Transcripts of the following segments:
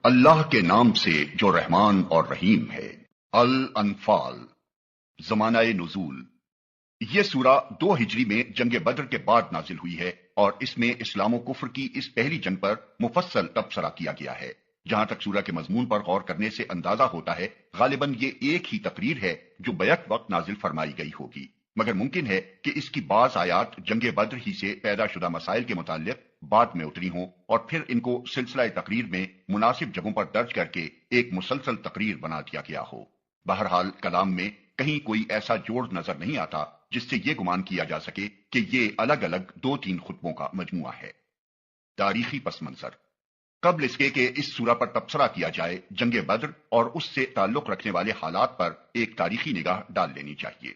اللہ کے نام سے جو رحمان اور رحیم ہے۔ الانفال۔ زمانہ نزول۔ یہ سورہ 2 ہجری میں جنگ بدر کے بعد نازل ہوئی ہے اور اس میں اسلام و کفر کی اس پہلی جنگ پر مفصل تبصرہ کیا گیا ہے۔ جہاں تک سورہ کے مضمون پر غور کرنے سے اندازہ ہوتا ہے غالباً یہ ایک ہی تقریر ہے جو بیک وقت نازل فرمائی گئی ہوگی، مگر ممکن ہے کہ اس کی بعض آیات جنگ بدر ہی سے پیدا شدہ مسائل کے متعلق بعد میں اتری ہوں اور پھر ان کو سلسلہ تقریر میں مناسب جگہوں پر درج کر کے ایک مسلسل تقریر بنا دیا گیا ہو۔ بہرحال کلام میں کہیں کوئی ایسا جوڑ نظر نہیں آتا جس سے یہ گمان کیا جا سکے کہ یہ الگ الگ 2-3 خطبوں کا مجموعہ ہے۔ تاریخی پس منظر۔ قبل اس کے کہ اس سورہ پر تبصرہ کیا جائے، جنگ بدر اور اس سے تعلق رکھنے والے حالات پر ایک تاریخی نگاہ ڈال لینی چاہیے۔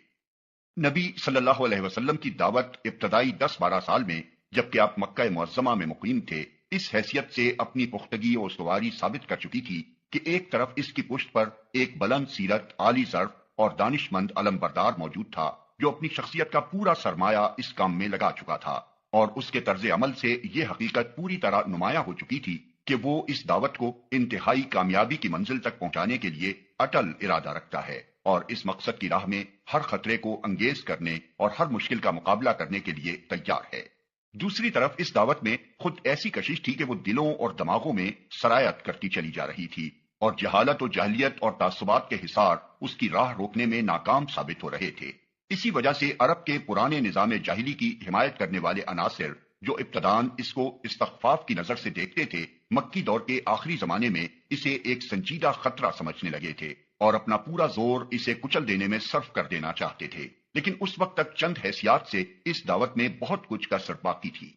نبی صلی اللہ علیہ وسلم کی دعوت ابتدائی 10-12 سال میں جبکہ آپ مکہ معظمہ میں مقیم تھے، اس حیثیت سے اپنی پختگی اور استواری ثابت کر چکی تھی کہ ایک طرف اس کی پشت پر ایک بلند سیرت، عالی ظرف اور دانش مند علم بردار موجود تھا جو اپنی شخصیت کا پورا سرمایہ اس کام میں لگا چکا تھا، اور اس کے طرز عمل سے یہ حقیقت پوری طرح نمایاں ہو چکی تھی کہ وہ اس دعوت کو انتہائی کامیابی کی منزل تک پہنچانے کے لیے اٹل ارادہ رکھتا ہے اور اس مقصد کی راہ میں ہر خطرے کو انگیز کرنے اور ہر مشکل کا مقابلہ کرنے کے لیے تیار ہے۔ دوسری طرف اس دعوت میں خود ایسی کشش تھی کہ وہ دلوں اور دماغوں میں سرایت کرتی چلی جا رہی تھی اور جہالت و جاہلیت اور تعصبات کے حصار اس کی راہ روکنے میں ناکام ثابت ہو رہے تھے۔ اسی وجہ سے عرب کے پرانے نظام جاہلی کی حمایت کرنے والے عناصر جو ابتداً اس کو استخفاف کی نظر سے دیکھتے تھے، مکی دور کے آخری زمانے میں اسے ایک سنجیدہ خطرہ سمجھنے لگے تھے اور اپنا پورا زور اسے کچل دینے میں صرف کر دینا چاہتے تھے۔ لیکن اس وقت تک چند حیثیات سے اس دعوت میں بہت کچھ کسر باقی تھی۔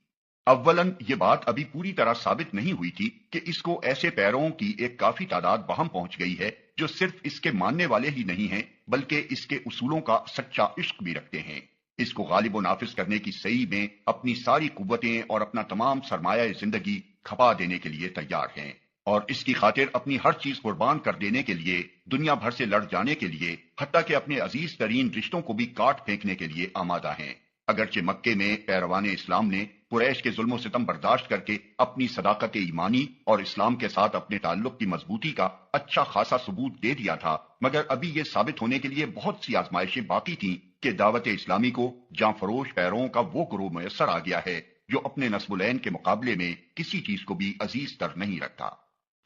اولاً یہ بات ابھی پوری طرح ثابت نہیں ہوئی تھی کہ اس کو ایسے پیروں کی ایک کافی تعداد بہم پہنچ گئی ہے جو صرف اس کے ماننے والے ہی نہیں ہیں بلکہ اس کے اصولوں کا سچا عشق بھی رکھتے ہیں، اس کو غالب و نافذ کرنے کی سعی میں اپنی ساری قوتیں اور اپنا تمام سرمایہ زندگی کھپا دینے کے لیے تیار ہیں، اور اس کی خاطر اپنی ہر چیز قربان کر دینے کے لیے، دنیا بھر سے لڑ جانے کے لیے، حتیٰ کہ اپنے عزیز ترین رشتوں کو بھی کاٹ پھینکنے کے لیے آمادہ ہیں۔ اگرچہ مکے میں پیروان اسلام نے قریش کے ظلم و ستم برداشت کر کے اپنی صداقت ایمانی اور اسلام کے ساتھ اپنے تعلق کی مضبوطی کا اچھا خاصا ثبوت دے دیا تھا، مگر ابھی یہ ثابت ہونے کے لیے بہت سی آزمائشیں باقی تھیں کہ دعوت اسلامی کو جاں فروش پیروں کا وہ گروہ میسر آ گیا ہے جو اپنے نسب العین کے مقابلے میں کسی چیز کو بھی عزیز تر نہیں رکھتا۔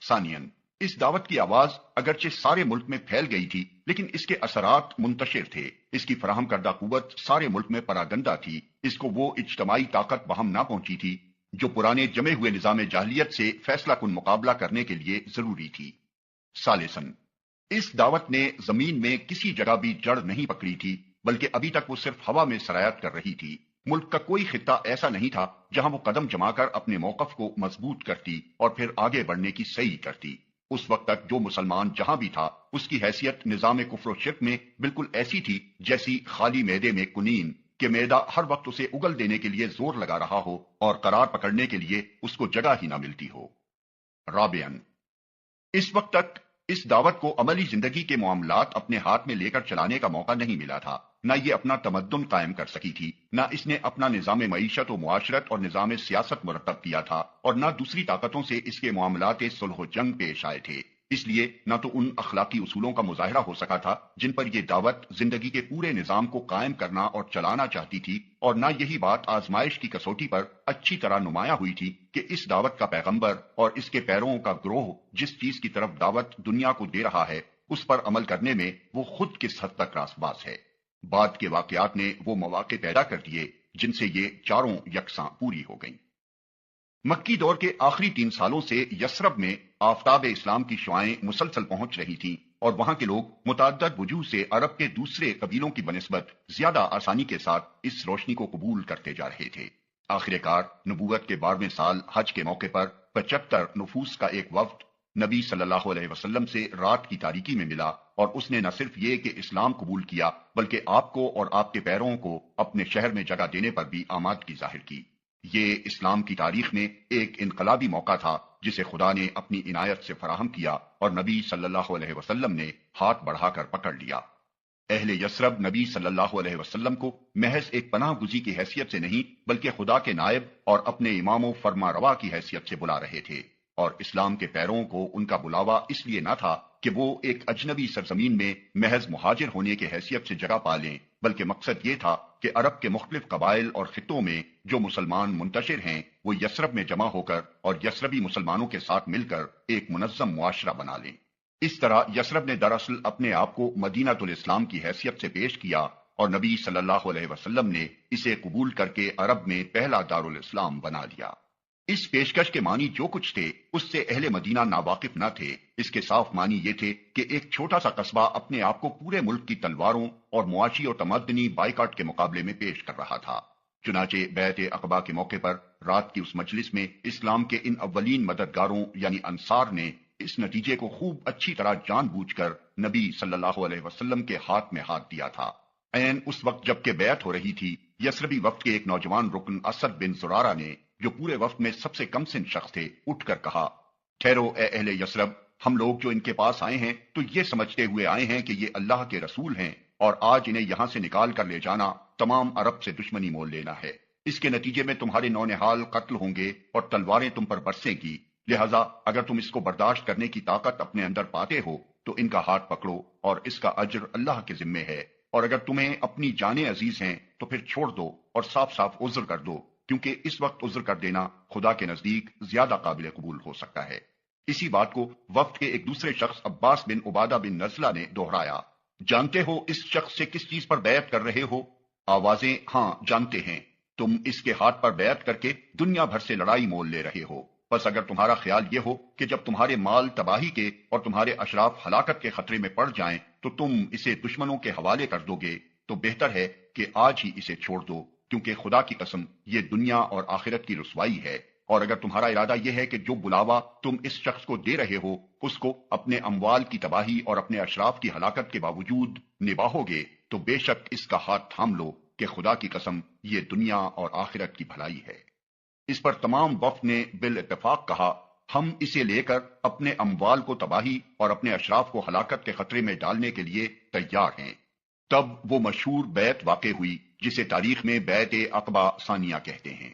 ثانیاً، اس دعوت کی آواز اگرچہ سارے ملک میں پھیل گئی تھی لیکن اس کے اثرات منتشر تھے، اس کی فراہم کردہ قوت سارے ملک میں پراگندہ تھی، اس کو وہ اجتماعی طاقت بہم نہ پہنچی تھی جو پرانے جمے ہوئے نظام جاہلیت سے فیصلہ کن مقابلہ کرنے کے لیے ضروری تھی۔ ثالثاً، اس دعوت نے زمین میں کسی جگہ بھی جڑ نہیں پکڑی تھی بلکہ ابھی تک وہ صرف ہوا میں سرایت کر رہی تھی۔ ملک کا کوئی خطہ ایسا نہیں تھا جہاں وہ قدم جما کر اپنے موقف کو مضبوط کرتی اور پھر آگے بڑھنے کی سعی کرتی۔ اس وقت تک جو مسلمان جہاں بھی تھا اس کی حیثیت نظام کفر و شرک میں بالکل ایسی تھی جیسی خالی میدے میں کنین کہ میدہ ہر وقت اسے اگل دینے کے لیے زور لگا رہا ہو اور قرار پکڑنے کے لیے اس کو جگہ ہی نہ ملتی ہو۔ رابعاً، اس وقت تک اس دعوت کو عملی زندگی کے معاملات اپنے ہاتھ میں لے کر چلانے کا موقع نہیں ملا تھا، نہ یہ اپنا تمدن قائم کر سکی تھی، نہ اس نے اپنا نظام معیشت و معاشرت اور نظام سیاست مرتب کیا تھا، اور نہ دوسری طاقتوں سے اس کے معاملات صلح و جنگ پیش آئے تھے۔ اس لیے نہ تو ان اخلاقی اصولوں کا مظاہرہ ہو سکا تھا جن پر یہ دعوت زندگی کے پورے نظام کو قائم کرنا اور چلانا چاہتی تھی، اور نہ یہی بات آزمائش کی کسوٹی پر اچھی طرح نمایاں ہوئی تھی کہ اس دعوت کا پیغمبر اور اس کے پیروؤں کا گروہ جس چیز کی طرف دعوت دنیا کو دے رہا ہے اس پر عمل کرنے میں وہ خود کس حد تک راست باز ہے۔ بعد کے واقعات نے وہ مواقع پیدا کر دیے جن سے یہ چاروں یکساں پوری ہو گئیں۔ مکی دور کے آخری 3 سالوں سے یثرب میں آفتاب اسلام کی شعائیں مسلسل پہنچ رہی تھیں اور وہاں کے لوگ متعدد وجوہ سے عرب کے دوسرے قبیلوں کی بنسبت زیادہ آسانی کے ساتھ اس روشنی کو قبول کرتے جا رہے تھے۔ آخر کار نبوت کے 12ویں سال حج کے موقع پر 75 نفوس کا ایک وفد نبی صلی اللہ علیہ وسلم سے رات کی تاریکی میں ملا، اور اس نے نہ صرف یہ کہ اسلام قبول کیا بلکہ آپ کو اور آپ کے پیرووں کو اپنے شہر میں جگہ دینے پر بھی آمادگی ظاہر کی۔ یہ اسلام کی تاریخ میں ایک انقلابی موقع تھا جسے خدا نے اپنی عنایت سے فراہم کیا اور نبی صلی اللہ علیہ وسلم نے ہاتھ بڑھا کر پکڑ لیا۔ اہل یثرب نبی صلی اللہ علیہ وسلم کو محض ایک پناہ گزی کی حیثیت سے نہیں بلکہ خدا کے نائب اور اپنے امام و فرما روا کی حیثیت سے بلا رہے تھے، اور اسلام کے پیروں کو ان کا بلاوا اس لیے نہ تھا کہ وہ ایک اجنبی سرزمین میں محض مہاجر ہونے کے حیثیت سے جگہ پا لیں، بلکہ مقصد یہ تھا کہ عرب کے مختلف قبائل اور خطوں میں جو مسلمان منتشر ہیں وہ یثرب میں جمع ہو کر اور یثربی مسلمانوں کے ساتھ مل کر ایک منظم معاشرہ بنا لیں۔ اس طرح یثرب نے دراصل اپنے آپ کو مدینہ الاسلام کی حیثیت سے پیش کیا اور نبی صلی اللہ علیہ وسلم نے اسے قبول کر کے عرب میں پہلا دارالاسلام بنا لیا۔ اس پیشکش کے معنی جو کچھ تھے اس سے اہل مدینہ ناواقف نہ تھے۔ اس کے صاف معنی یہ تھے کہ ایک چھوٹا سا قصبہ اپنے آپ کو پورے ملک کی تلواروں اور معاشی اور تمدنی بائیکاٹ کے مقابلے میں پیش کر رہا تھا۔ چنانچہ بیعت عقبہ کے موقع پر رات کی اس مجلس میں اسلام کے ان اولین مددگاروں یعنی انصار نے اس نتیجے کو خوب اچھی طرح جان بوجھ کر نبی صلی اللہ علیہ وسلم کے ہاتھ میں ہاتھ دیا تھا۔ عین اس وقت جب کہ بیعت ہو رہی تھی، یثربی وفد کے ایک نوجوان رکن اسد بن زرارہ نے، جو پورے وفد میں سب سے کم سن شخص تھے، اٹھ کر کہا، ٹھہرو اے اہل یثرب، ہم لوگ جو ان کے پاس آئے ہیں تو یہ سمجھتے ہوئے آئے ہیں کہ یہ اللہ کے رسول ہیں، اور آج انہیں یہاں سے نکال کر لے جانا تمام عرب سے دشمنی مول لینا ہے۔ اس کے نتیجے میں تمہارے نونہال قتل ہوں گے اور تلواریں تم پر برسیں گی، لہذا اگر تم اس کو برداشت کرنے کی طاقت اپنے اندر پاتے ہو تو ان کا ہاتھ پکڑو اور اس کا اجر اللہ کے ذمے ہے، اور اگر تمہیں اپنی جانیں عزیز ہیں تو پھر چھوڑ دو اور صاف صاف عذر کر دو، کیونکہ اس وقت عذر کر دینا خدا کے نزدیک زیادہ قابل قبول ہو سکتا ہے۔ اسی بات کو وفد کے ایک دوسرے شخص عباس بن عبادہ بن نزلہ نے دہرایا، جانتے ہو اس شخص سے کس چیز پر بیعت کر رہے ہو؟ آوازیں ہاں جانتے ہیں، تم اس کے ہاتھ پر بیعت کر کے دنیا بھر سے لڑائی مول لے رہے ہو، بس اگر تمہارا خیال یہ ہو کہ جب تمہارے مال تباہی کے اور تمہارے اشراف ہلاکت کے خطرے میں پڑ جائیں تو تم اسے دشمنوں کے حوالے کر دو گے، تو بہتر ہے کہ آج ہی اسے چھوڑ دو، کیونکہ خدا کی قسم یہ دنیا اور آخرت کی رسوائی ہے۔ اور اگر تمہارا ارادہ یہ ہے کہ جو بلاوا تم اس شخص کو دے رہے ہو اس کو اپنے اموال کی تباہی اور اپنے اشراف کی ہلاکت کے باوجود نباہو گے، تو بے شک اس کا ہاتھ تھام لو کہ خدا کی قسم یہ دنیا اور آخرت کی بھلائی ہے۔ اس پر تمام وفد نے بالاتفاق کہا، ہم اسے لے کر اپنے اموال کو تباہی اور اپنے اشراف کو ہلاکت کے خطرے میں ڈالنے کے لیے تیار ہیں۔ تب وہ مشہور بیعت واقع ہوئی جسے تاریخ میں بیعت عقبہ ثانیہ کہتے ہیں۔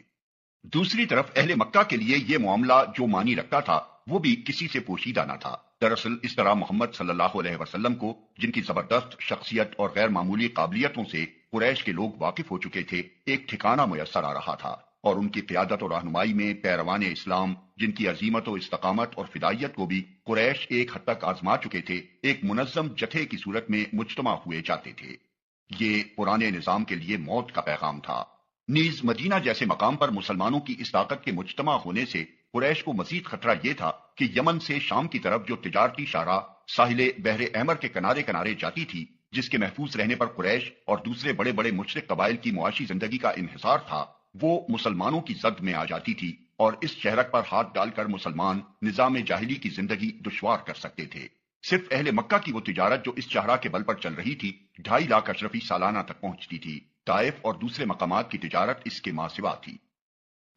دوسری طرف اہل مکہ کے لیے یہ معاملہ جو معنی رکھتا تھا وہ بھی کسی سے پوشیدہ نہ تھا۔ دراصل اس طرح محمد صلی اللہ علیہ وسلم کو، جن کی زبردست شخصیت اور غیر معمولی قابلیتوں سے قریش کے لوگ واقف ہو چکے تھے، ایک ٹھکانہ میسر آ رہا تھا، اور ان کی قیادت و رہنمائی میں پیروان اسلام، جن کی عزیمت و استقامت اور فدائیت کو بھی قریش ایک حد تک آزما چکے تھے، ایک منظم جتھے کی صورت میں مجتمع ہوئے جاتے تھے۔ یہ پرانے نظام کے لیے موت کا پیغام تھا۔ نیز مدینہ جیسے مقام پر مسلمانوں کی اس طاقت کے مجتمع ہونے سے قریش کو مزید خطرہ یہ تھا کہ یمن سے شام کی طرف جو تجارتی شاہراہ ساحل بحر احمر کے کنارے کنارے جاتی تھی، جس کے محفوظ رہنے پر قریش اور دوسرے بڑے بڑے مشرک قبائل کی معاشی زندگی کا انحصار تھا، وہ مسلمانوں کی زد میں آ جاتی تھی، اور اس شہرک پر ہاتھ ڈال کر مسلمان نظام جاہلی کی زندگی دشوار کر سکتے تھے۔ صرف اہل مکہ کی وہ تجارت جو اس شاہراہ کے بل پر چل رہی تھی 2.5 لاکھ اشرفی سالانہ تک پہنچتی تھی۔ طائف اور دوسرے مقامات کی تجارت اس کے ماں سوا تھی۔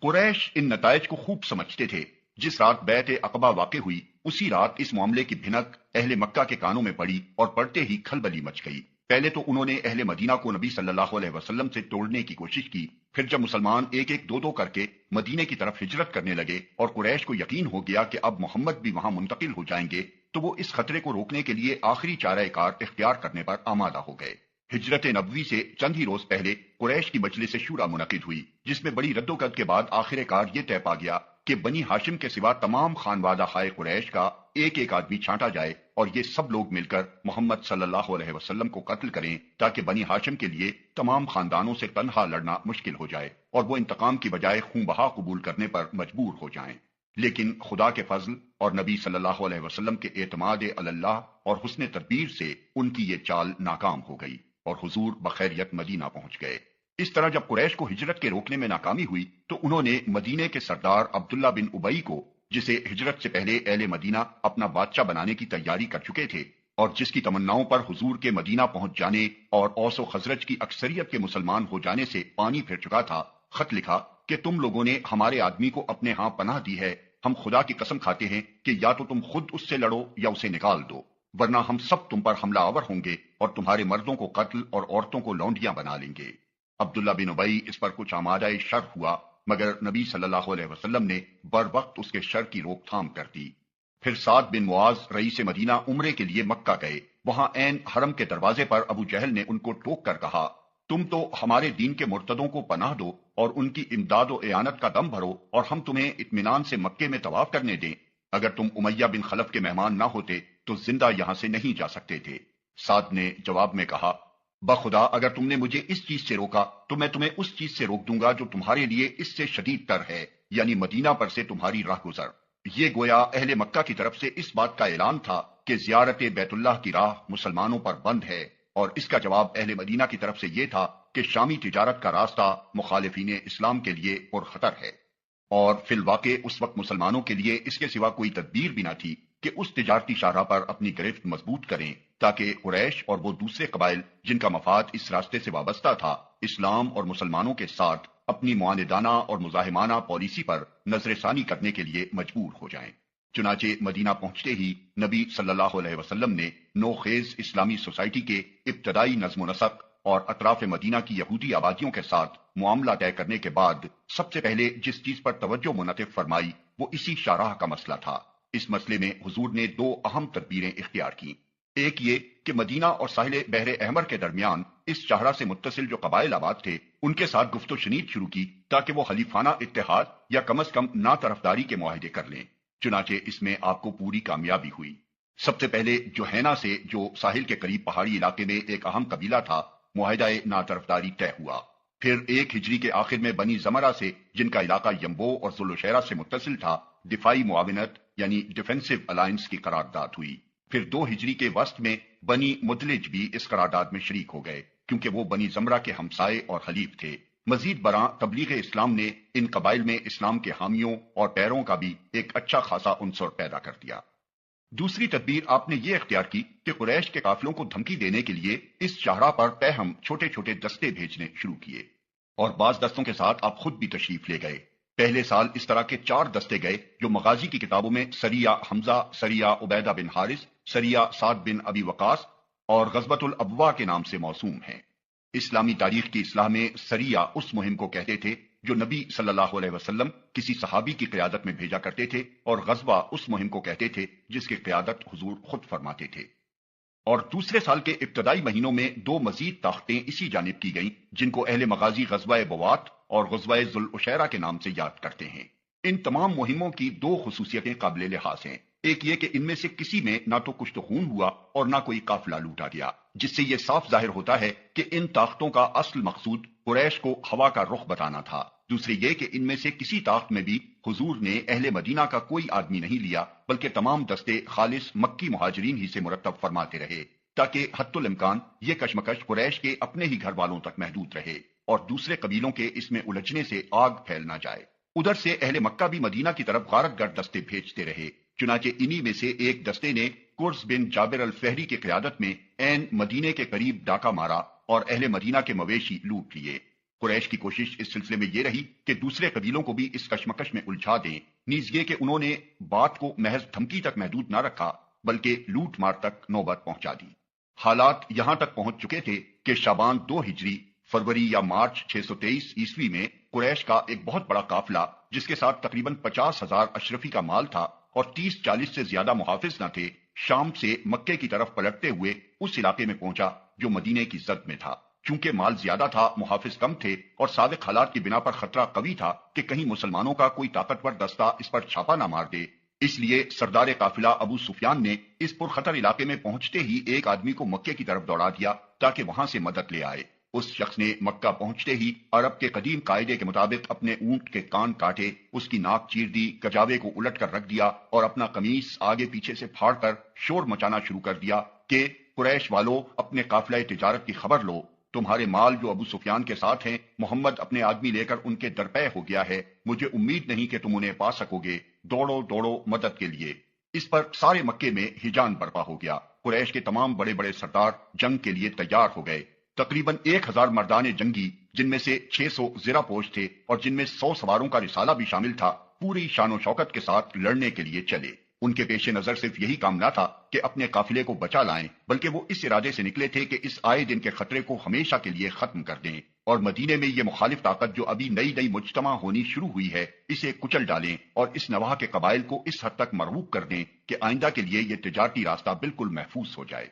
قریش ان نتائج کو خوب سمجھتے تھے۔ جس رات بیعت عقبہ واقع ہوئی اسی رات اس معاملے کی بھنک اہل مکہ کے کانوں میں پڑی اور پڑتے ہی کھلبلی مچ گئی۔ پہلے تو انہوں نے اہل مدینہ کو نبی صلی اللہ علیہ وسلم سے توڑنے کی کوشش کی، پھر جب مسلمان ایک ایک دو کر کے مدینے کی طرف ہجرت کرنے لگے اور قریش کو یقین ہو گیا کہ اب محمد بھی وہاں منتقل ہو جائیں گے، تو وہ اس خطرے کو روکنے کے لیے آخری چارہ کار اختیار کرنے پر آمادہ ہو گئے۔ ہجرت نبوی سے چند ہی روز پہلے قریش کی مجلس شورا منعقد ہوئی، جس میں بڑی ردوکد کے بعد آخر کار یہ طے پا گیا کہ بنی ہاشم کے سوا تمام خانوادہ خائے قریش کا ایک ایک آدمی چھانٹا جائے اور یہ سب لوگ مل کر محمد صلی اللہ علیہ وسلم کو قتل کریں، تاکہ بنی ہاشم کے لیے تمام خاندانوں سے تنہا لڑنا مشکل ہو جائے اور وہ انتقام کی بجائے خون بہا قبول کرنے پر مجبور ہو جائیں۔ لیکن خدا کے فضل اور نبی صلی اللہ علیہ وسلم کے اعتماد اللہ اور حسن تدبیر سے ان کی یہ چال ناکام ہو گئی اور حضور بخیریت مدینہ پہنچ گئے۔ اس طرح جب قریش کو ہجرت کے روکنے میں ناکامی ہوئی تو انہوں نے مدینے کے سردار عبداللہ بن ابی کو، جسے ہجرت سے پہلے اہل مدینہ اپنا بادشاہ بنانے کی تیاری کر چکے تھے اور جس کی تمناؤں پر حضور کے مدینہ پہنچ جانے اور اوس و خزرج کی اکثریت کے مسلمان ہو جانے سے پانی پھر چکا تھا، خط لکھا کہ تم لوگوں نے ہمارے آدمی کو اپنے ہاں پناہ دی ہے، ہم خدا کی قسم کھاتے ہیں کہ یا تو تم خود اس سے لڑو یا اسے نکال دو، ورنہ ہم سب تم پر حملہ آور ہوں گے اور تمہارے مردوں کو قتل اور عورتوں کو لونڈیاں بنا لیں گے۔ عبداللہ بن ابی اس پر کچھ آمادہ شر ہوا مگر نبی صلی اللہ علیہ وسلم نے بر وقت اس کے شر کی روک تھام کر دی۔ پھر سعد بن معاذ رئیس مدینہ عمرے کے لیے مکہ گئے۔ وہاں عین حرم کے دروازے پر ابو جہل نے ان کو ٹوک کر کہا، تم تو ہمارے دین کے مرتدوں کو پناہ دو اور ان کی امداد و اعانت کا دم بھرو اور ہم تمہیں اطمینان سے مکے میں طواف کرنے دیں۔ اگر تم امیہ بن خلف کے مہمان نہ ہوتے تو زندہ یہاں سے نہیں جا سکتے تھے۔ سعد نے جواب میں کہا، بخدا اگر تم نے مجھے اس چیز سے روکا تو میں تمہیں اس چیز سے روک دوں گا جو تمہارے لیے اس سے شدید تر ہے، یعنی مدینہ پر سے تمہاری راہ گزر۔ یہ گویا اہل مکہ کی طرف سے اس بات کا اعلان تھا کہ زیارت بیت اللہ کی راہ مسلمانوں پر بند ہے، اور اس کا جواب اہل مدینہ کی طرف سے یہ تھا کہ شامی تجارت کا راستہ مخالفین اسلام کے لیے پرخطر ہے، اور فی الواقع اس وقت مسلمانوں کے لیے اس کے سوا کوئی تدبیر بھی نہ تھی کہ اس تجارتی شاہراہ پر اپنی گرفت مضبوط کریں تاکہ قریش اور وہ دوسرے قبائل جن کا مفاد اس راستے سے وابستہ تھا اسلام اور مسلمانوں کے ساتھ اپنی معاندانہ اور مزاحمانہ پالیسی پر نظر ثانی کرنے کے لیے مجبور ہو جائیں۔ چنانچہ مدینہ پہنچتے ہی نبی صلی اللہ علیہ وسلم نے نوخیز اسلامی سوسائٹی کے ابتدائی نظم و نسق اور اطراف مدینہ کی یہودی آبادیوں کے ساتھ معاملہ طے کرنے کے بعد سب سے پہلے جس چیز پر توجہ منعطف فرمائی وہ اسی شاہراہ کا مسئلہ تھا۔ اس مسئلے میں حضور نے دو اہم تدبیریں اختیار کیں۔ ایک یہ کہ مدینہ اور ساحل بحر احمر کے درمیان اس شاہراہ سے متصل جو قبائل آباد تھے ان کے ساتھ گفت و شنید شروع کی تاکہ وہ خلیفانہ اتحاد یا کم از کم نا طرفداری کے معاہدے کر لیں۔ چنانچہ اس میں آپ کو پوری کامیابی ہوئی۔ سب سے پہلے جوہینا سے جو ساحل کے قریب پہاڑی علاقے میں ایک اہم قبیلہ تھا معاہدہ نا طرفداری طے ہوا۔ پھر 1 ہجری کے آخر میں بنی زمرہ سے جن کا علاقہ یمبو اور ذوالشیرہ سے متصل تھا دفاعی معاونت یعنی ڈیفینسو الائنس کی قرارداد ہوئی۔ پھر 2 ہجری کے وسط میں بنی مدلج بھی اس قرارداد میں شریک ہو گئے کیونکہ وہ بنی زمرہ کے ہمسائے اور حلیف تھے۔ مزید برآں تبلیغ اسلام نے ان قبائل میں اسلام کے حامیوں اور پیروں کا بھی ایک اچھا خاصا عنصر پیدا کر دیا۔ دوسری تدبیر آپ نے یہ اختیار کی کہ قریش کے قافلوں کو دھمکی دینے کے لیے اس شاہراہ پر پیہم چھوٹے چھوٹے دستے بھیجنے شروع کیے، اور بعض دستوں کے ساتھ آپ خود بھی تشریف لے گئے۔ پہلے سال اس طرح کے 4 دستے گئے جو مغازی کی کتابوں میں سریہ حمزہ، سریہ عبیدہ بن حارث، سریہ سعد بن ابی وقاص اور غزوۃ الابواء کے نام سے موسوم ہیں۔ اسلامی تاریخ کی اصلاح میں سریہ اس مہم کو کہتے تھے جو نبی صلی اللہ علیہ وسلم کسی صحابی کی قیادت میں بھیجا کرتے تھے، اور غزوہ اس مہم کو کہتے تھے جس کی قیادت حضور خود فرماتے تھے۔ اور دوسرے سال کے ابتدائی مہینوں میں 2 مزید طاقتیں اسی جانب کی گئیں جن کو اہل مغازی غزوہ بوات اور غزوہ ذوالعشیرہ کے نام سے یاد کرتے ہیں۔ ان تمام مہموں کی 2 خصوصیتیں قابل لحاظ ہیں۔ ایک یہ کہ ان میں سے کسی میں نہ تو کچھ تو خون ہوا اور نہ کوئی قافلہ لوٹا گیا، جس سے یہ صاف ظاہر ہوتا ہے کہ ان طاقتوں کا اصل مقصود قریش کو ہوا کا رخ بتانا تھا۔ دوسری یہ کہ ان میں سے کسی طاقت میں بھی حضور نے اہل مدینہ کا کوئی آدمی نہیں لیا بلکہ تمام دستے خالص مکی مہاجرین ہی سے مرتب فرماتے رہے تاکہ حتی الامکان یہ کشمکش قریش کے اپنے ہی گھر والوں تک محدود رہے اور دوسرے قبیلوں کے اس میں الجھنے سے آگ پھیل نہ جائے۔ ادھر سے اہل مکہ بھی مدینہ کی طرف غارت گر دستے بھیجتے رہے۔ چنانچہ انہی میں سے ایک دستے نے قرز بن جابر الفہری کی قیادت میں عین مدینے کے قریب ڈاکہ مارا اور اہل مدینہ کے مویشی لوٹ لیے۔ قریش کی کوشش اس سلسلے میں یہ رہی کہ دوسرے قبیلوں کو بھی اس کشمکش میں الجھا دیں، نیز یہ کہ انہوں نے بات کو محض دھمکی تک محدود نہ رکھا بلکہ لوٹ مار تک نوبت پہنچا دی۔ حالات یہاں تک پہنچ چکے تھے کہ شعبان 2 ہجری فروری یا مارچ 623 عیسوی میں قریش کا ایک بہت بڑا قافلہ جس کے ساتھ تقریباً 50,000 اشرفی کا مال تھا اور 30-40 سے زیادہ محافظ نہ تھے، شام سے مکے کی طرف پلٹتے ہوئے اس علاقے میں پہنچا جو مدینے کی زد میں تھا۔ چونکہ مال زیادہ تھا، محافظ کم تھے اور سابق حالات کی بنا پر خطرہ قوی تھا کہ کہیں مسلمانوں کا کوئی طاقتور دستہ اس پر چھاپا نہ مار دے، اس لیے سردار قافلہ ابو سفیان نے اس پرخطر علاقے میں پہنچتے ہی ایک آدمی کو مکے کی طرف دوڑا دیا تاکہ وہاں سے مدد لے آئے۔ اس شخص نے مکہ پہنچتے ہی عرب کے قدیم قاعدے کے مطابق اپنے اونٹ کے کان کاٹے، اس کی ناک چیر دی، کجاوے کو الٹ کر رکھ دیا اور اپنا قمیص آگے پیچھے سے پھاڑ کر شور مچانا شروع کر دیا کہ قریش والو اپنے قافلہ تجارت کی خبر لو، تمہارے مال جو ابو سفیان کے ساتھ ہیں، محمد اپنے آدمی لے کر ان کے درپے ہو گیا ہے، مجھے امید نہیں کہ تم انہیں پا سکو گے، دوڑو دوڑو مدد کے لیے۔ اس پر سارے مکے میں ہیجان برپا ہو گیا۔ قریش کے تمام بڑے بڑے سردار جنگ کے لیے تیار ہو گئے۔ تقریباً 1000 مردان جنگی جن میں سے 600 زرہ پوش تھے اور جن میں 100 سواروں کا رسالہ بھی شامل تھا، پوری شان و شوکت کے ساتھ لڑنے کے لیے چلے۔ ان کے پیش نظر صرف یہی کام نہ تھا کہ اپنے قافلے کو بچا لائیں، بلکہ وہ اس ارادے سے نکلے تھے کہ اس آئے دن کے خطرے کو ہمیشہ کے لیے ختم کر دیں۔ اور مدینے میں یہ مخالف طاقت جو ابھی نئی نئی مجتمع ہونی شروع ہوئی ہے اسے کچل ڈالیں اور اس نواح کے قبائل کو اس حد تک مرغوب کر دیں کہ آئندہ کے لیے یہ تجارتی راستہ بالکل محفوظ ہو جائے۔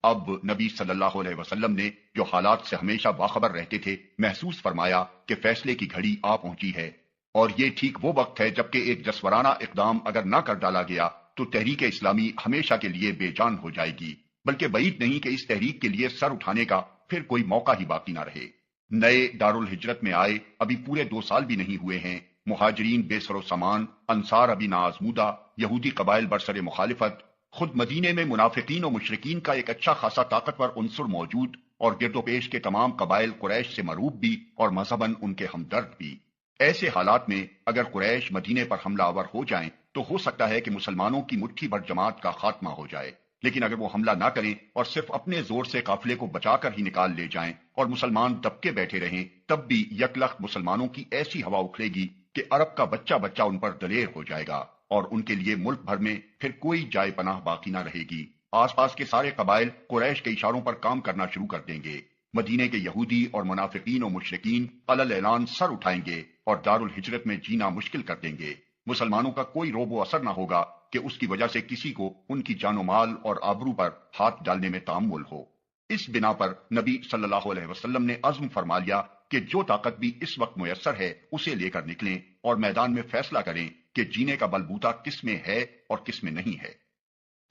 اب نبی صلی اللہ علیہ وسلم نے جو حالات سے ہمیشہ باخبر رہتے تھے محسوس فرمایا کہ فیصلے کی گھڑی آ پہنچی ہے، اور یہ ٹھیک وہ وقت ہے جبکہ ایک جسورانہ اقدام اگر نہ کر ڈالا گیا تو تحریک اسلامی ہمیشہ کے لیے بے جان ہو جائے گی، بلکہ بعید نہیں کہ اس تحریک کے لیے سر اٹھانے کا پھر کوئی موقع ہی باقی نہ رہے۔ نئے دارالہجرت میں آئے ابھی پورے 2 سال بھی نہیں ہوئے ہیں، مہاجرین بے سر و سامان، انصار ابھی ناآزمودہ، یہودی قبائل برسر مخالفت، خود مدینے میں منافقین و مشرکین کا ایک اچھا خاصا طاقتور عنصر موجود، اور گرد و پیش کے تمام قبائل قریش سے مروب بھی اور مذہباً ان کے ہمدرد بھی۔ ایسے حالات میں اگر قریش مدینے پر حملہ آور ہو جائیں تو ہو سکتا ہے کہ مسلمانوں کی مٹھی بھر جماعت کا خاتمہ ہو جائے، لیکن اگر وہ حملہ نہ کریں اور صرف اپنے زور سے قافلے کو بچا کر ہی نکال لے جائیں اور مسلمان دبکے بیٹھے رہیں، تب بھی یکلخت مسلمانوں کی ایسی ہوا اکھلے گی کہ عرب کا بچہ بچہ ان پر دلیر ہو جائے گا، اور ان کے لیے ملک بھر میں پھر کوئی جائے پناہ باقی نہ رہے گی۔ آس پاس کے سارے قبائل قریش کے اشاروں پر کام کرنا شروع کر دیں گے، مدینے کے یہودی اور منافقین و مشرکین علل اعلان سر اٹھائیں گے اور دارالہجرت میں جینا مشکل کر دیں گے۔ مسلمانوں کا کوئی روب و اثر نہ ہوگا کہ اس کی وجہ سے کسی کو ان کی جان و مال اور آبرو پر ہاتھ ڈالنے میں تامل ہو۔ اس بنا پر نبی صلی اللہ علیہ وسلم نے عزم فرما لیا کہ جو طاقت بھی اس وقت میسر ہے اسے لے کر نکلیں اور میدان میں فیصلہ کریں کہ جینے کا بلبوتا کس میں ہے اور کس میں نہیں ہے۔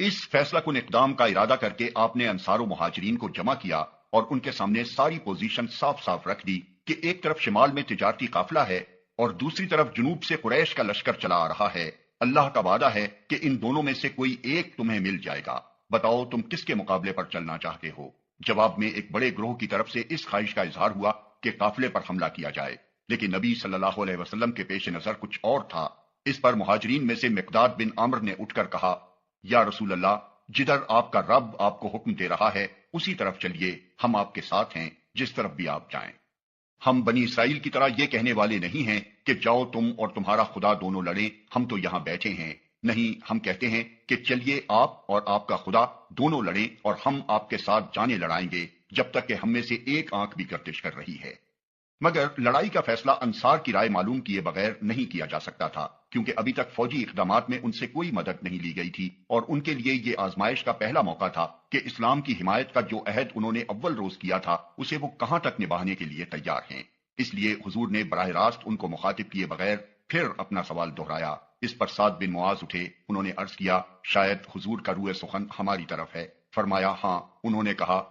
اس فیصلہ کن اقدام کا ارادہ کر کے آپ نے انصار و مہاجرین کو جمع کیا اور ان کے سامنے ساری پوزیشن صاف صاف رکھ دی کہ ایک طرف شمال میں تجارتی قافلہ ہے اور دوسری طرف جنوب سے قریش کا لشکر چلا آ رہا ہے۔ اللہ کا وعدہ ہے کہ ان دونوں میں سے کوئی ایک تمہیں مل جائے گا، بتاؤ تم کس کے مقابلے پر چلنا چاہتے ہو؟ جواب میں ایک بڑے گروہ کی طرف سے اس خواہش کا اظہار ہوا کہ قافلے پر حملہ کیا جائے، لیکن نبی صلی اللہ علیہ وسلم کے پیش نظر کچھ اور تھا۔ اس پر مہاجرین میں سے مقداد بن عمرو نے اٹھ کر کہا، یا رسول اللہ، جدھر آپ کا رب آپ کو حکم دے رہا ہے اسی طرف چلیے، ہم آپ کے ساتھ ہیں، جس طرف بھی آپ جائیں۔ ہم بنی اسرائیل کی طرح یہ کہنے والے نہیں ہیں کہ جاؤ تم اور تمہارا خدا دونوں لڑیں، ہم تو یہاں بیٹھے ہیں۔ نہیں، ہم کہتے ہیں کہ چلیے آپ اور آپ کا خدا دونوں لڑیں اور ہم آپ کے ساتھ جانیں لڑائیں گے جب تک کہ ہم میں سے ایک آنکھ بھی گردش کر رہی ہے۔ مگر لڑائی کا فیصلہ انصار کی رائے معلوم کیے بغیر نہیں کیا جا سکتا تھا، کیونکہ ابھی تک فوجی اقدامات میں ان سے کوئی مدد نہیں لی گئی تھی، اور ان کے لیے یہ آزمائش کا پہلا موقع تھا کہ اسلام کی حمایت کا جو عہد انہوں نے اول روز کیا تھا اسے وہ کہاں تک نبھانے کے لیے تیار ہیں۔ اس لیے حضور نے براہ راست ان کو مخاطب کیے بغیر پھر اپنا سوال دہرایا۔ اس پر سعد بن معاذ اٹھے، انہوں نے عرض کیا، شاید حضور کا روح سخن ہماری طرف ہے۔ فرمایا، ہاں۔ انہوں نے کہا،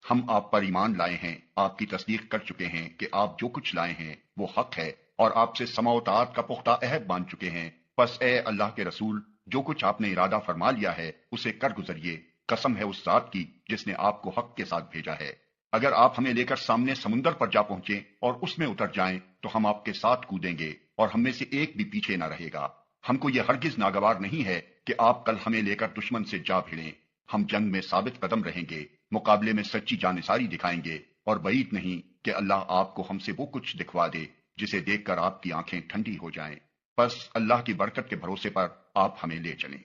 ہم آپ پر ایمان لائے ہیں، آپ کی تصدیق کر چکے ہیں کہ آپ جو کچھ لائے ہیں وہ حق ہے، اور آپ سے سمع و طاعت کا پختہ عہد باندھ چکے ہیں۔ پس اے اللہ کے رسول، جو کچھ آپ نے ارادہ فرما لیا ہے اسے کر گزریے، قسم ہے اس ذات کی جس نے آپ کو حق کے ساتھ بھیجا ہے۔ اگر آپ ہمیں لے کر سامنے سمندر پر جا پہنچیں اور اس میں اتر جائیں تو ہم آپ کے ساتھ کودیں گے اور ہم میں سے ایک بھی پیچھے نہ رہے گا۔ ہم کو یہ ہرگز ناگوار نہیں ہے کہ آپ کل ہمیں لے کر دشمن سے جا بھیڑیں۔ ہم جنگ میں ثابت قدم رہیں گے، مقابلے میں سچی جانثاری دکھائیں گے، اور بعید نہیں کہ اللہ آپ کو ہم سے وہ کچھ دکھوا دے جسے دیکھ کر آپ کی آنکھیں ٹھنڈی ہو جائیں۔ بس اللہ کی برکت کے بھروسے پر آپ ہمیں لے چلیں۔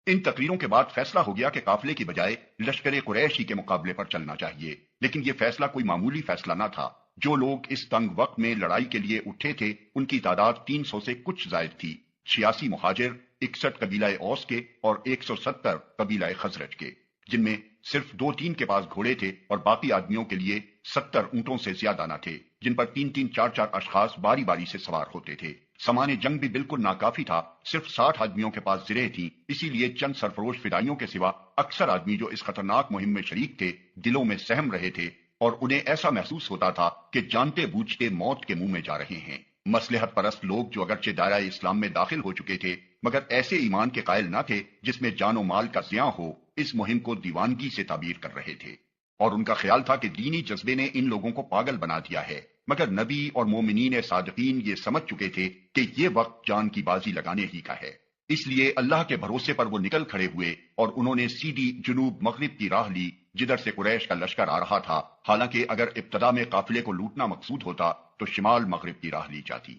ان تقریروں کے بعد فیصلہ ہو گیا کہ قافلے کی بجائے لشکر قریش ہی کے مقابلے پر چلنا چاہیے، لیکن یہ فیصلہ کوئی معمولی فیصلہ نہ تھا۔ جو لوگ اس تنگ وقت میں لڑائی کے لیے اٹھے تھے ان کی تعداد 300 سے کچھ زائد تھی، 86 مہاجر، 61 قبیلہ اوس کے اور 170 قبیلہ خزرج کے، جن میں صرف 2-3 کے پاس گھوڑے تھے اور باقی آدمیوں کے لیے 70 اونٹوں سے زیادہ نہ تھے، جن پر 3-3 4-4 اشخاص باری باری سے سوار ہوتے تھے۔ سامان جنگ بھی بالکل ناکافی تھا، صرف 60 آدمیوں کے پاس زرہیں تھیں، اسی لیے چند سرفروش فدائیوں کے سوا اکثر آدمی جو اس خطرناک مہم میں شریک تھے دلوں میں سہم رہے تھے، اور انہیں ایسا محسوس ہوتا تھا کہ جانتے بوجھتے موت کے منہ میں جا رہے ہیں۔ مصلحت پرست لوگ جو اگرچہ دائرہ اسلام میں داخل ہو چکے تھے مگر ایسے ایمان کے قائل نہ تھے جس میں جان و مال کا زیاں ہو، اس مہم کو دیوانگی سے تعبیر کر رہے تھے، اور ان کا خیال تھا کہ دینی جذبے نے ان لوگوں کو پاگل بنا دیا ہے۔ مگر نبی اور مومنین صادقین یہ سمجھ چکے تھے کہ یہ وقت جان کی بازی لگانے ہی کا ہے، اس لیے اللہ کے بھروسے پر وہ نکل کھڑے ہوئے اور انہوں نے سیدھی جنوب مغرب کی راہ لی جدھر سے قریش کا لشکر آ رہا تھا، حالانکہ اگر ابتدا میں قافلے کو لوٹنا مقصود ہوتا تو شمال مغرب کی راہ لی جاتی۔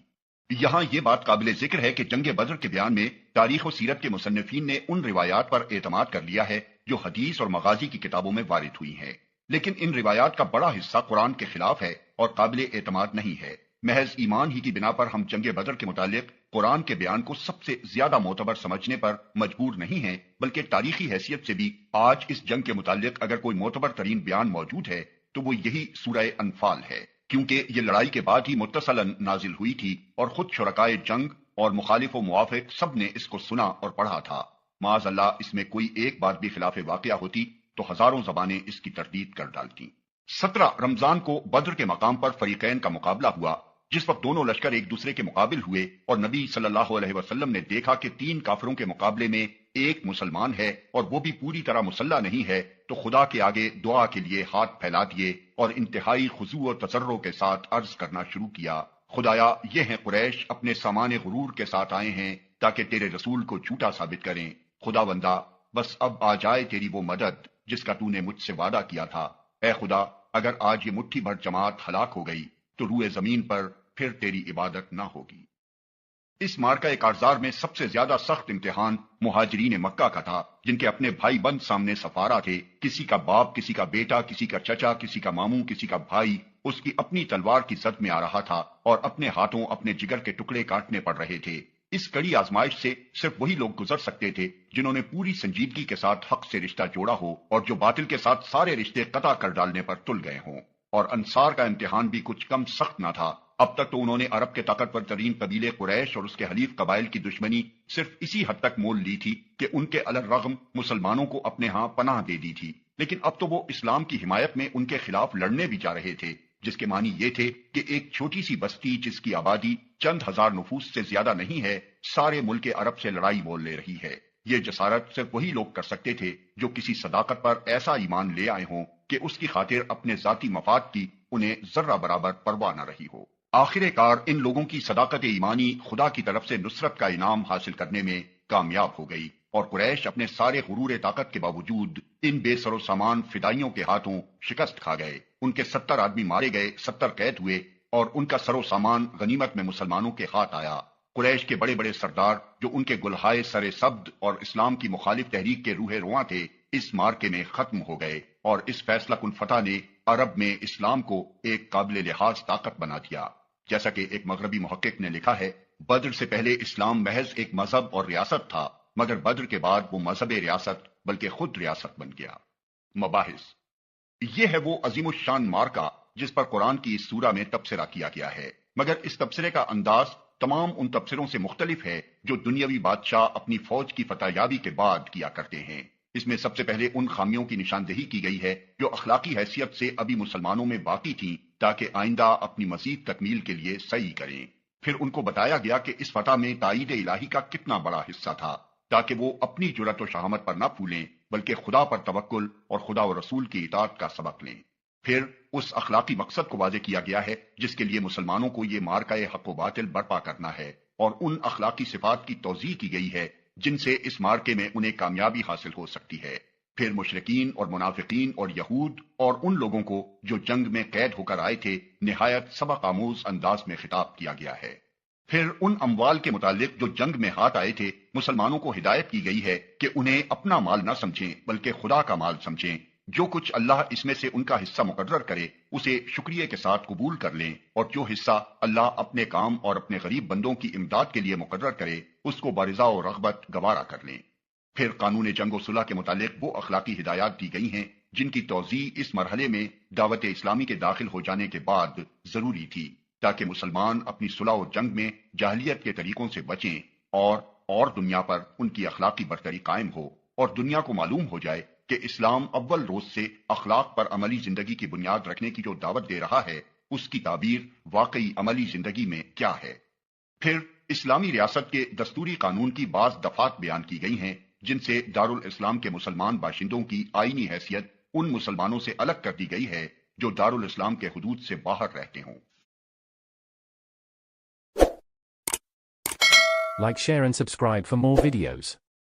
یہاں یہ بات قابل ذکر ہے کہ جنگ بدر کے بیان میں تاریخ و سیرت کے مصنفین نے ان روایات پر اعتماد کر لیا ہے جو حدیث اور مغازی کی کتابوں میں وارد ہوئی ہیں، لیکن ان روایات کا بڑا حصہ قرآن کے خلاف ہے، اور قابل اعتماد نہیں ہے۔ محض ایمان ہی کی بنا پر ہم جنگ بدر کے متعلق قرآن کے بیان کو سب سے زیادہ معتبر سمجھنے پر مجبور نہیں ہیں، بلکہ تاریخی حیثیت سے بھی آج اس جنگ کے متعلق اگر کوئی معتبر ترین بیان موجود ہے تو وہ یہی سورہ انفال ہے، کیونکہ یہ لڑائی کے بعد ہی متصلاً نازل ہوئی تھی اور خود شرکائے جنگ اور مخالف و موافق سب نے اس کو سنا اور پڑھا تھا۔ معاذ اللہ اس میں کوئی ایک بات بھی خلاف واقعہ ہوتی تو ہزاروں زبانیں اس کی تردید کر ڈالتی۔ 17 رمضان کو بدر کے مقام پر فریقین کا مقابلہ ہوا، جس وقت دونوں لشکر ایک دوسرے کے مقابل ہوئے اور نبی صلی اللہ علیہ وسلم نے دیکھا کہ 3 کافروں کے مقابلے میں ایک مسلمان ہے اور وہ بھی پوری طرح مسلح نہیں ہے، تو خدا کے آگے دعا کے لیے ہاتھ پھیلا دیے اور انتہائی خضوع و تضرع کے ساتھ عرض کرنا شروع کیا، خدایا یہ ہیں قریش اپنے سامان غرور کے ساتھ آئے ہیں تاکہ تیرے رسول کو جھوٹا ثابت کریں، خدا بندہ بس اب آ جائے تیری وہ مدد جس کا تو نے مجھ سے وعدہ کیا تھا، اے خدا اگر آج یہ مٹھی بھر جماعت ہلاک ہو گئی تو روئے زمین پر پھر تیری عبادت نہ ہوگی۔ اس مارکہ کارزار میں سب سے زیادہ سخت امتحان مہاجرین مکہ کا تھا، جن کے اپنے بھائی بند سامنے سفارا تھے، کسی کا باپ، کسی کا بیٹا، کسی کا چچا، کسی کا ماموں، کسی کا بھائی اس کی اپنی تلوار کی زد میں آ رہا تھا اور اپنے ہاتھوں اپنے جگر کے ٹکڑے کاٹنے پڑ رہے تھے۔ اس کڑی آزمائش سے صرف وہی لوگ گزر سکتے تھے جنہوں نے پوری سنجیدگی کے ساتھ حق سے رشتہ جوڑا ہو اور جو باطل کے ساتھ سارے رشتے قطع کر ڈالنے پر تل گئے ہوں۔ اور انصار کا امتحان بھی کچھ کم سخت نہ تھا۔ اب تک تو انہوں نے عرب کے طاقتور ترین قبیلے قریش اور اس کے حلیف قبائل کی دشمنی صرف اسی حد تک مول لی تھی کہ ان کے الرغم مسلمانوں کو اپنے ہاں پناہ دے دی تھی، لیکن اب تو وہ اسلام کی حمایت میں ان کے خلاف لڑنے بھی جا رہے تھے، جس کے معنی یہ تھے کہ ایک چھوٹی سی بستی جس کی آبادی چند ہزار نفوس سے زیادہ نہیں ہے، سارے ملک عرب سے لڑائی مول لے رہی ہے۔ یہ جسارت صرف وہی لوگ کر سکتے تھے جو کسی صداقت پر ایسا ایمان لے آئے ہوں کہ اس کی خاطر اپنے ذاتی مفاد کی انہیں ذرہ برابر پرواہ نہ رہی ہو۔ آخر کار ان لوگوں کی صداقت ایمانی خدا کی طرف سے نصرت کا انعام حاصل کرنے میں کامیاب ہو گئی، اور قریش اپنے سارے غرور طاقت کے باوجود ان بے سر و سامان فدائیوں کے ہاتھوں شکست کھا گئے۔ ان کے 70 آدمی مارے گئے، 70 قید ہوئے اور ان کا سر و سامان غنیمت میں مسلمانوں کے ہاتھ آیا۔ قریش کے بڑے بڑے سردار جو ان کے گلہائے سر سبد اور اسلام کی مخالف تحریک کے روح رواں تھے، اس مارکے میں ختم ہو گئے، اور اس فیصلہ کن فتح نے عرب میں اسلام کو ایک قابل لحاظ طاقت بنا دیا۔ جیسا کہ ایک مغربی محقق نے لکھا ہے، بدر سے پہلے اسلام محض ایک مذہب اور ریاست تھا، مگر بدر کے بعد وہ مذہب ریاست بلکہ خود ریاست بن گیا۔ مباحث: یہ ہے وہ عظیم الشان مارکہ جس پر قرآن کی اس سورہ میں تبصرہ کیا گیا ہے، مگر اس تبصرے کا انداز تمام ان تبصروں سے مختلف ہے جو دنیاوی بادشاہ اپنی فوج کی فتح یابی کے بعد کیا کرتے ہیں۔ اس میں سب سے پہلے ان خامیوں کی نشاندہی کی گئی ہے جو اخلاقی حیثیت سے ابھی مسلمانوں میں باقی تھیں تاکہ آئندہ اپنی مزید تکمیل کے لیے سعی کریں۔ پھر ان کو بتایا گیا کہ اس فتح میں تائید الہی کا کتنا بڑا حصہ تھا تاکہ وہ اپنی جرأت و شہامت پر نہ پھولیں بلکہ خدا پر توکل اور خدا و رسول کی اطاعت کا سبق لیں۔ پھر اس اخلاقی مقصد کو واضح کیا گیا ہے جس کے لیے مسلمانوں کو یہ مارکہ حق و باطل برپا کرنا ہے، اور ان اخلاقی صفات کی توضیح کی گئی ہے جن سے اس مارکے میں انہیں کامیابی حاصل ہو سکتی ہے۔ پھر مشرکین اور منافقین اور یہود اور ان لوگوں کو جو جنگ میں قید ہو کر آئے تھے نہایت سبق آموز انداز میں خطاب کیا گیا ہے۔ پھر ان اموال کے متعلق جو جنگ میں ہاتھ آئے تھے مسلمانوں کو ہدایت کی گئی ہے کہ انہیں اپنا مال نہ سمجھیں بلکہ خدا کا مال سمجھیں، جو کچھ اللہ اس میں سے ان کا حصہ مقرر کرے اسے شکریہ کے ساتھ قبول کر لیں، اور جو حصہ اللہ اپنے کام اور اپنے غریب بندوں کی امداد کے لیے مقرر کرے اس کو برضا و رغبت گوارا کر لیں۔ پھر قانون جنگ و صلح کے متعلق وہ اخلاقی ہدایات دی گئی ہیں جن کی توضیح اس مرحلے میں دعوت اسلامی کے داخل ہو جانے کے بعد ضروری تھی تاکہ مسلمان اپنی صلح و جنگ میں جاہلیت کے طریقوں سے بچیں اور دنیا پر ان کی اخلاقی برتری قائم ہو، اور دنیا کو معلوم ہو جائے کہ اسلام اول روز سے اخلاق پر عملی زندگی کی بنیاد رکھنے کی جو دعوت دے رہا ہے اس کی تعبیر واقعی عملی زندگی میں کیا ہے۔ پھر اسلامی ریاست کے دستوری قانون کی بعض دفعات بیان کی گئی ہیں جن سے دارالاسلام کے مسلمان باشندوں کی آئینی حیثیت ان مسلمانوں سے الگ کر دی گئی ہے جو دارالاسلام کے حدود سے باہر رہتے ہوں۔ Like, share and subscribe for more videos.